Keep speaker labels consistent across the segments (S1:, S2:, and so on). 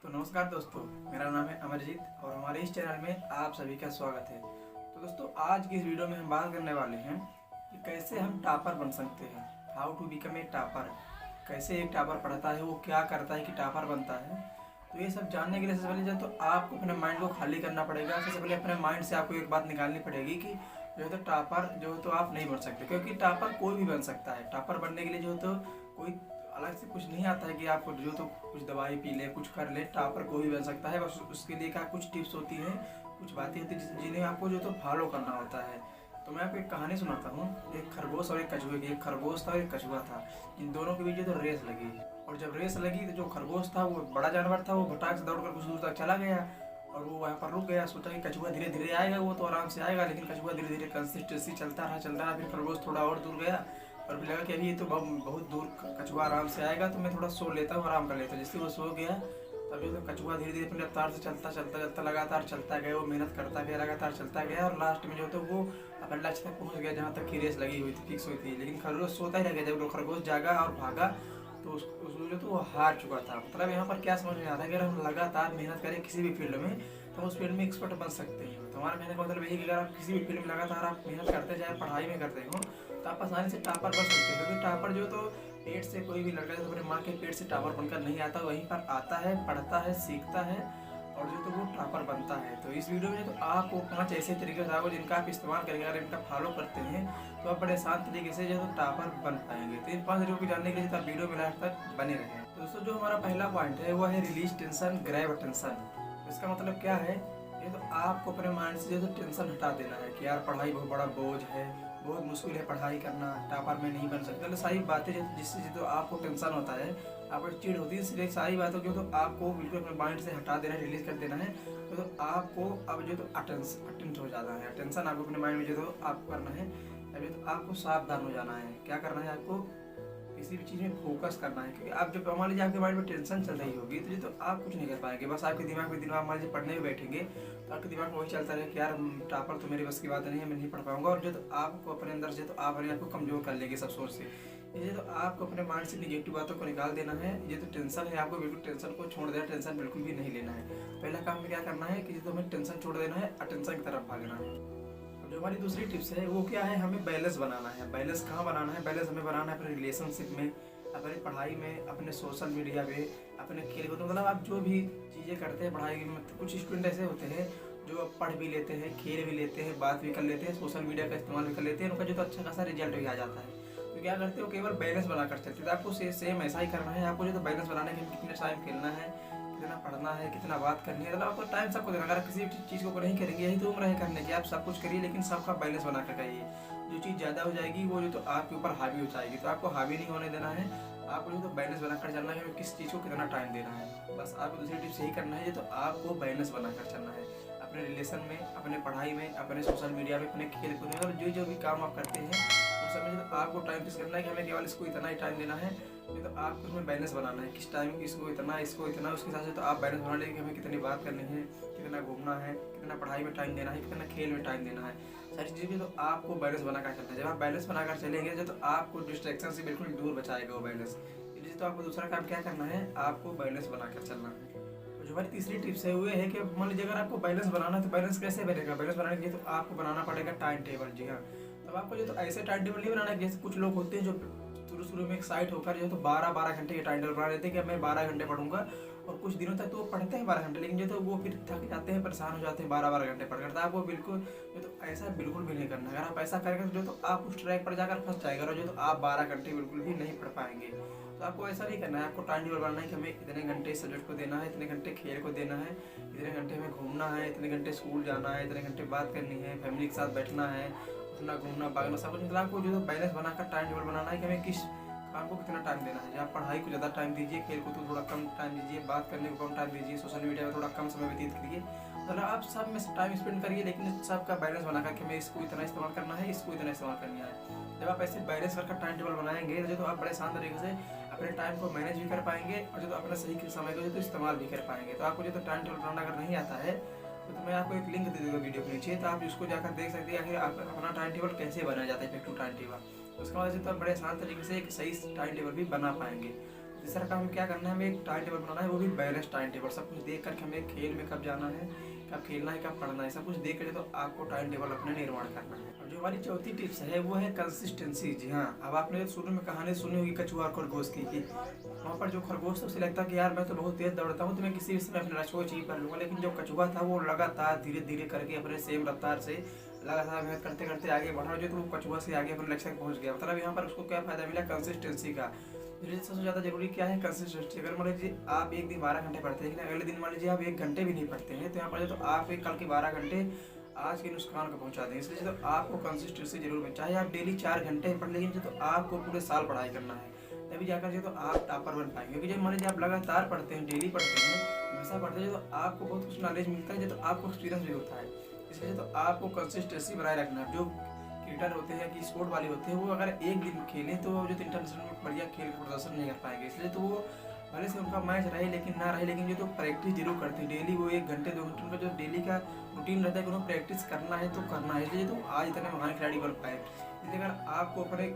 S1: तो नमस्कार दोस्तों, मेरा नाम है अमरजीत और हमारे इस चैनल में आप सभी का स्वागत है। तो दोस्तों, आज की इस वीडियो में हम बात करने वाले हैं कि कैसे हम टॉपर बन सकते हैं। How to become a topper. कैसे एक टॉपर पढ़ता है, वो क्या करता है कि टॉपर बनता है। तो ये सब जानने के लिए सबसे पहले जो तो आपको अपने माइंड को खाली करना पड़ेगा। सबसे पहले अपने माइंड से आपको एक बात निकालनी पड़ेगी कि जो है तो टॉपर जो है तो आप नहीं बन सकते, क्योंकि टॉपर कोई भी बन सकता है। टॉपर बनने के लिए जो है तो कोई अलग से कुछ नहीं आता है कि आपको जो तो कुछ दवाई पी ले, कुछ कर ले। टॉपर कोई भी बन सकता है। बस उसके लिए क्या कुछ टिप्स होती हैं, कुछ बातें होती हैं जिन्हें आपको जो तो फॉलो करना होता है। तो मैं आपको एक कहानी सुनाता हूँ। एक खरगोश और एक कछुए की। एक खरगोश था और एक कछुआ था। इन दोनों के बीच जो तो रेस लगी, और जब रेस लगी तो जो खरगोश था, वो बड़ा जानवर था, वो भटाक से दौड़कर कुछ दूर तक चला गया और वो वहाँ पर रुक गया। सोचा कि कछुआ धीरे धीरे आएगा, वो तो आराम से आएगा। लेकिन कछुआ धीरे धीरे कंसिस्टेंसी चलता रहा। फिर खरगोश थोड़ा और दूर गया और फिर लगा कि अभी ये तो बहुत दूर कछुआ आराम से आएगा, तो मैं थोड़ा सो लेता हूँ, आराम कर लेता हूँ। जिससे वो सो गया, तब जो तो कछुआ धीरे धीरे अपनी रफ्तार से चलता लगातार चलता गया। वो मेहनत करता गया, लगातार चलता गया और लास्ट में जो तो वो अपने लक्ष्य तक पहुँच गया, जहाँ तक की रेस लगी हुई थी, फिक्स हुई थी। लेकिन खरगोश सोता ही रह गया। जब खरगोश जागा और भागा तो उसको जो तो वो हार चुका था। मतलब यहाँ पर क्या समझ में आ रहा है, अगर हम लगातार मेहनत करें किसी भी फील्ड में तो उस फील्ड में एक्सपर्ट बन सकते हैं। तो हमारा कहने का मतलब यही कि अगर आप किसी भी फील्ड में लगातार आप मेहनत करते जाए, पढ़ाई में करते हो, तो आप आसानी से टॉपर बन सकते हैं। क्योंकि टॉपर जो तो पेट से कोई भी लड़का जो अपने माँ के पेट से टॉपर बनकर नहीं आता, वहीं पर आता है, पढ़ता है, सीखता है और जो तो वो टॉपर बनता है। तो इस वीडियो में तो आपको 5 ऐसे तरीके बताओगे जिनका आप इस्तेमाल करके अगर इनका फॉलो करते हैं तो आप बड़े आसान तरीके से जो तो टॉपर बन पाएंगे। तो इन 5 तरीकों को जानने के लिए तो आप वीडियो में लास्ट तक बने रहें। तो दोस्तों, जो हमारा पहला पॉइंट है वो है रिलीज टेंशन, ग्रैब अटेंशन। इसका मतलब क्या है, ये तो आपको अपने माइंड से जो तो टेंशन हटा देना है कि यार पढ़ाई बहुत बड़ा बोझ है, बहुत मुश्किल है पढ़ाई करना, टॉपर में नहीं बन सकता। तो सारी बातें जिससे जो आपको टेंशन होता है, आपको चिढ़ होती है, इसलिए सारी बातों को तो आपको बिल्कुल अपने माइंड से हटा देना है, रिलीज कर देना है। तो आपको अब जो तो अटेंट हो जाना है। अटेंशन आपको अपने माइंड में जो तो आपको करना है। अभी तो आपको सावधान हो जाना है। क्या करना है, आपको किसी भी चीज़ में फोकस करना है। क्योंकि आप जब मान लीजिए आपके माइंड में टेंशन चल रही होगी तो ये तो आप कुछ नहीं कर पाएंगे। बस आपके दिमाग में मान लीजिए पढ़ने में बैठेंगे तो आपके दिमाग में वही चलता रहे कि यार टॉपर तो मेरे बस की बात नहीं है, मैं नहीं पढ़ पाऊंगा। और जो तो आपको अपने अंदर से तो आप अपने आप को कमजोर कर लेंगे सब सोच से। ये तो आपको अपने माइंड से निगेटिव बातों को निकाल देना है। ये तो टेंशन है, आपको बिल्कुल टेंशन को छोड़ देना, टेंशन बिल्कुल भी नहीं लेना है। पहला काम में क्या करना है कि जो हमें टेंशन छोड़ देना है, अटेंशन की तरफ भागना है। जो हमारी दूसरी टिप्स है वो क्या है, हमें बैलेंस बनाना है। बैलेंस कहाँ बनाना है, बैलेंस हमें बनाना है अपने रिलेशनशिप में, अपनी पढ़ाई में, अपने सोशल मीडिया में, अपने खेल कूद। मतलब आप जो भी चीज़ें करते हैं पढ़ाई में, कुछ स्टूडेंट ऐसे होते हैं जो पढ़ भी लेते हैं, खेल भी लेते हैं, बात भी कर लेते हैं, सोशल मीडिया का इस्तेमाल भी कर लेते हैं, उनका जो तो अच्छा खासा रिजल्ट भी आ जाता है। तो क्या करते हो, केवल बैलेंस बनाकर चलते हैं। तो आपको सेम ऐसा ही करना है। आपको जो तो बैलेंस बनाना है कि कितने टाइम खेलना है, कितना पढ़ना है, कितना बात करनी है। मतलब आपको टाइम सबको देना। अगर किसी चीज़ को नहीं करेंगे, यही तो उम्र है करने की। आप सब कुछ करिए लेकिन सबका बैलेंस बना कर करिए। जो चीज़ ज़्यादा हो जाएगी वो जो तो आपके ऊपर हावी हो जाएगी, तो आपको हावी नहीं होने देना है। आपको जो तो बैलेंस बनाकर चलना है, किस चीज़ को कितना टाइम देना है। बस आपको दूसरी टिप्स यही करना है, जो तो आपको बैलेंस बनाकर चलना है अपने रिलेशन में, अपने पढ़ाई में, अपने सोशल मीडिया में, अपने खेल कूद में। और जो भी काम आप करते हैं उस समय जो आपको टाइम फिक्स करना है कि हमें केवल इसको इतना ही टाइम देना है। तो आपको उसमें बैलेंस बनाना है, किस टाइम इसको इतना, इसको इतना। उसके हिसाब से तो आप बैलेंस बना लेंगे कि हमें कितनी बात करनी है, कितना घूमना है, कितना पढ़ाई में टाइम देना है, कितना खेल में टाइम देना है। सारी चीज़ें भी तो आपको बैलेंस बनाकर चलना है। जब आप बैलेंस बनाकर चलेंगे तो आपको डिस्ट्रैक्शन से बिल्कुल दूर बचाएगा वो बैलेंस। इसलिए तो आपको दूसरा काम क्या करना है, आपको बैलेंस बनाकर चलना है। जो हमारी तीसरी टिप्स है वो है कि मान लीजिए अगर आपको बैलेंस बनाना है तो बैलेंस कैसे बनेगा। बैलेंस बनाने के लिए तो आपको बनाना पड़ेगा टाइम टेबल। जी हाँ, तब आपको जो तो ऐसे टाइम टेबल नहीं बनाना है जैसे कुछ लोग होते हैं जो शुरू में एक साइट होकर जो तो 12-12 घंटे के टाइम टेबल बना लेते हैं कि मैं 12 घंटे पढ़ूंगा। और कुछ दिनों तक तो वो पढ़ते हैं 12 घंटे, लेकिन जो तो वो फिर थक जाते हैं, परेशान हो जाते हैं 12-12 घंटे पढ़कर। तो आपको बिल्कुल जो तो ऐसा बिल्कुल भी नहीं करना। अगर आप ऐसा करेंगे तो जो तो आप उस ट्रैक पर जाकर फंस जाएगा और जो तो आप 12 घंटे बिल्कुल भी नहीं पढ़ पाएंगे। तो आपको ऐसा नहीं करना है। आपको टाइम टेबल बनाना है कि हमें इतने घंटे सब्जेक्ट को देना है, इतने घंटे खेल को देना है, इतने घंटे हमें घूमना है, इतने घंटे स्कूल जाना है, इतने घंटे बात करनी है, फैमिली के साथ बैठना है, अपना घूमना भागना सब कुछ। मतलब आपको जो बैलेंस बनाकर टाइम टेबल बनाना है कि हमें किस काम को कितना टाइम देना है। आप पढ़ाई को ज़्यादा टाइम दीजिए, खेल को तो थोड़ा कम टाइम दीजिए, बात करने को कम टाइम दीजिए, सोशल मीडिया में थोड़ा कम समय व्यतीत करिए। मतलब आप सब में टाइम स्पेंड करिए, लेकिन सबका बैलेंस बनाकर कि हमें इसको इतना इस्तेमाल करना है, इसको इतना इस्तेमाल करना है। जब आप ऐसे बैलेंस करके टाइम टेबल बनाएंगे तो आप बड़े आसान तरीके से अपने टाइम को मैनेज भी कर पाएंगे और जो तो अपना सही समय को जो तो इस्तेमाल भी कर पाएंगे। तो आपको जो तो टाइम टेबल बनाना अगर नहीं आता है तो मैं आपको एक लिंक दे दूँगा वीडियो के नीचे, तो आप उसको जाकर देख सकते हैं कि आप अपना टाइम टेबल कैसे बनाया जाता है, इफेक्टिव टाइम टेबल। उसके बाद से तो आप बड़े आसान तरीके से एक सही टाइम टेबल भी बना पाएंगे। तीसरा काम हमें क्या करना है, हमें एक टाइम टेबल बनाना है, वो भी बैलेंस टाइम टेबल। सब कुछ देख करके हमें खेल में कब जाना है, कब खेलना है, कब पढ़ना है, सब कुछ देख कर तो आपको टाइम टेबल अपने निर्माण करना है। और जो हमारी चौथी टिप्स है वो है कंसिस्टेंसी। जी हाँ, अब आपने शुरू में कहानी सुनी होगी कछुआ और खरगोश की, कि वहाँ पर जो खरगोश तो उसे लगता है कि यार मैं तो बहुत तेज दौड़ता हूँ, तो मैं किसी भी समय अपने लक्ष्य को अचीव कर लूँगा। लेकिन जो कछुआ था वो लगातार धीरे धीरे करके अपने सेम रफ्तार से लगातार मेहनत करते करते आगे बढ़ा, जो तो वो कछुआ से आगे अपने लक्ष्य तक पहुँच गया। मतलब यहाँ पर उसको क्या फायदा मिला, कंसिस्टेंसी का। सबसे ज़्यादा जरूरी क्या है, कंसिस्टेंसी। अगर मान लीजिए आप एक दिन 12 घंटे पढ़ते हैं, लेकिन अगले दिन मान लीजिए आप 1 घंटे भी नहीं पढ़ते हैं, तो यहाँ पर जो तो आप एक कल के 12 घंटे आज के नुकसान को पहुंचा देंगे। इसलिए तो आपको कंसिस्टेंसी जरूर में, चाहे आप डेली 4 घंटे पढ़, लेकिन तो आपको पूरे साल पढ़ाई करना है, तभी जाकर जो तो आप टॉपर बन पाएंगे। क्योंकि जब मान लीजिए आप लगातार पढ़ते हैं, डेली पढ़ते हैं, हमेशा पढ़ते हैं, तो आपको बहुत कुछ नॉलेज मिलता है, जो तो आपको एक्सपीरियंस भी होता है। इसलिए तो आपको कंसिस्टेंसी बनाए रखना है। जो क्रिकेटर होते हैं कि स्पोर्ट वाले होते हैं, वो अगर एक दिन खेलें तो जो इंटरनेशनल में बढ़िया खेल का प्रदर्शन नहीं कर पाएंगे। इसलिए तो वो भले से उनका मैच रहे लेकिन ना रहे, लेकिन जो तो प्रैक्टिस जरूर करते हैं डेली। वो 1 घंटे 2 घंटे उनका जो डेली का रूटीन रहता है कि उन्हें प्रैक्टिस करना है तो करना है। इसलिए तो आज इतने महान खिलाड़ी बन पाए। इसलिए अगर आपको अपने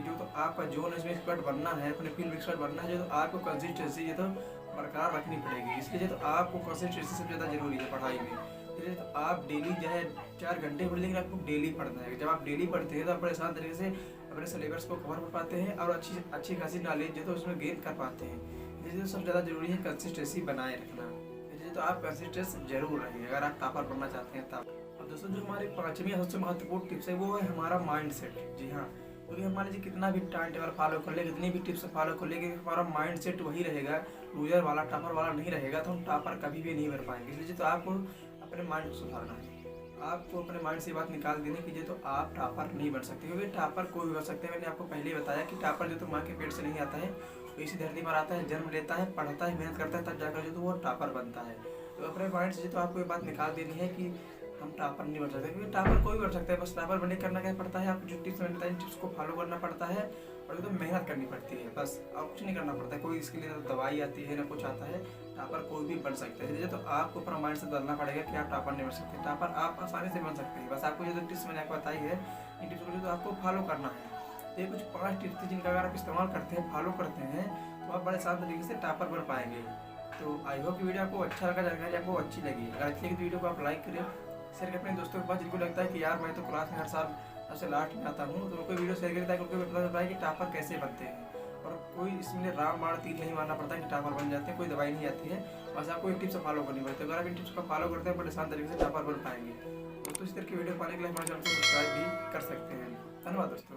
S1: जो तो आपका जोन इसमें एक्सपर्ट बनना है, अपने फील्ड एक्सपर्ट बनना है, जो तो आपको कंसिस्टेंसी जो तो बरकरार रखनी पड़ेगी। इसलिए जो तो आपको कंसिस्टेंसी सबसे ज़्यादा जरूरी है पढ़ाई में। इसलिए तो आप डेली जो है 4 घंटे पढ़, लेकिन आपको डेली पढ़ना है। जब आप डेली पढ़ते हैं तो आप बड़े आसान तरीके से अपने सिलेबस को कवर कर पाते हैं और अच्छी खासी नॉलेज जो तो उसमें गेन कर पाते हैं। इसलिए तो सबसे ज़्यादा जरूरी है कंसिस्टेंसी बनाए रखना। इसलिए तो आप कंसिस्टेंस जरूर रहिए अगर आप टॉपर बनना चाहते हैं तब। और दोस्तों, जो हमारी 5वीं सबसे महत्वपूर्ण टिप्स है वो है हमारा माइंड सेट। जी हाँ, क्योंकि हम मान लीजिए कितना भी टाइम टेबल फॉलो कर ले, कितनी भी टिप्स फॉलो कर लेंगे, हमारा माइंड सेट वही रहेगा, लूजर वाला, टॉपर वाला नहीं रहेगा, तो हम टॉपर कभी भी नहीं बन पाएंगे। इसलिए तो आपको अपने माइंड को सुधारना है। आपको अपने माइंड से बात निकाल देनी कि जो तो आप टॉपर नहीं बन सकते, क्योंकि टॉपर कोई भी बन सकते हैं। मैंने आपको पहले ही बताया कि टॉपर जो तो माँ के पेट से नहीं आता है, तो इसी धरती पर आता है, जन्म लेता है, पढ़ता है, मेहनत करता है, तब जाकर जो तो वो टॉपर बनता है। तो अपने माइंड से जो तो आपको ये बात निकाल देनी है कि हम टॉपर नहीं बन सकते, क्योंकि टॉपर कोई बन सकता है। बस टॉपर बनने करना क्या पड़ता है, आपको जो टिप्स मैंने बताई टिप्स को फॉलो करना पड़ता है और एकदम मेहनत करनी पड़ती है, बस और कुछ नहीं करना पड़ता है। कोई इसके लिए दवाई आती है ना कुछ आता है, टॉपर कोई भी बन सकते हैं। तो आपको अपना माइंड से बदलना पड़ेगा कि आप टॉपर नहीं बन सकते, टॉपर आप आसानी से बन सकते हैं। बस आपको जो टिप्स मैंने आपको बताई है, इन टिप्स को जो आपको फॉलो करना है। तो ये कुछ 5 टिप्स थी जिनका अगर आप इस्तेमाल करते हैं, फॉलो करते हैं, तो आप बड़े आसान तरीके से टॉपर बन पाएंगे। तो आई होप कि वीडियो आपको अच्छा लगा, जानकारी आपको अच्छी लगी। अगर अच्छी लगी तो वीडियो को आप लाइक करें, शेयर करें अपने दोस्तों के पास जिनको लगता है कि यार मैं तो क्लास में हर साल सबसे लास्ट में आता हूँ, तो उनको वीडियो शेयर करें ताकि उनको पता चलता है कि टॉपर कैसे बनते हैं। और कोई इसमें राम बाण तीर नहीं मारना पड़ता है कि टॉपर बन जाते हैं, कोई दवाई नहीं आती है, बस आपको एक टिप्स फॉलो करनी पड़ती है। अगर आप इन टिप्स को फॉलो करते हैं बड़े आसान तरीके से टॉपर बन पाएंगे। तो इस तरह की वीडियो पाने के लिए हमारे चैनल को सब्सक्राइब भी कर सकते हैं। धन्यवाद दोस्तों।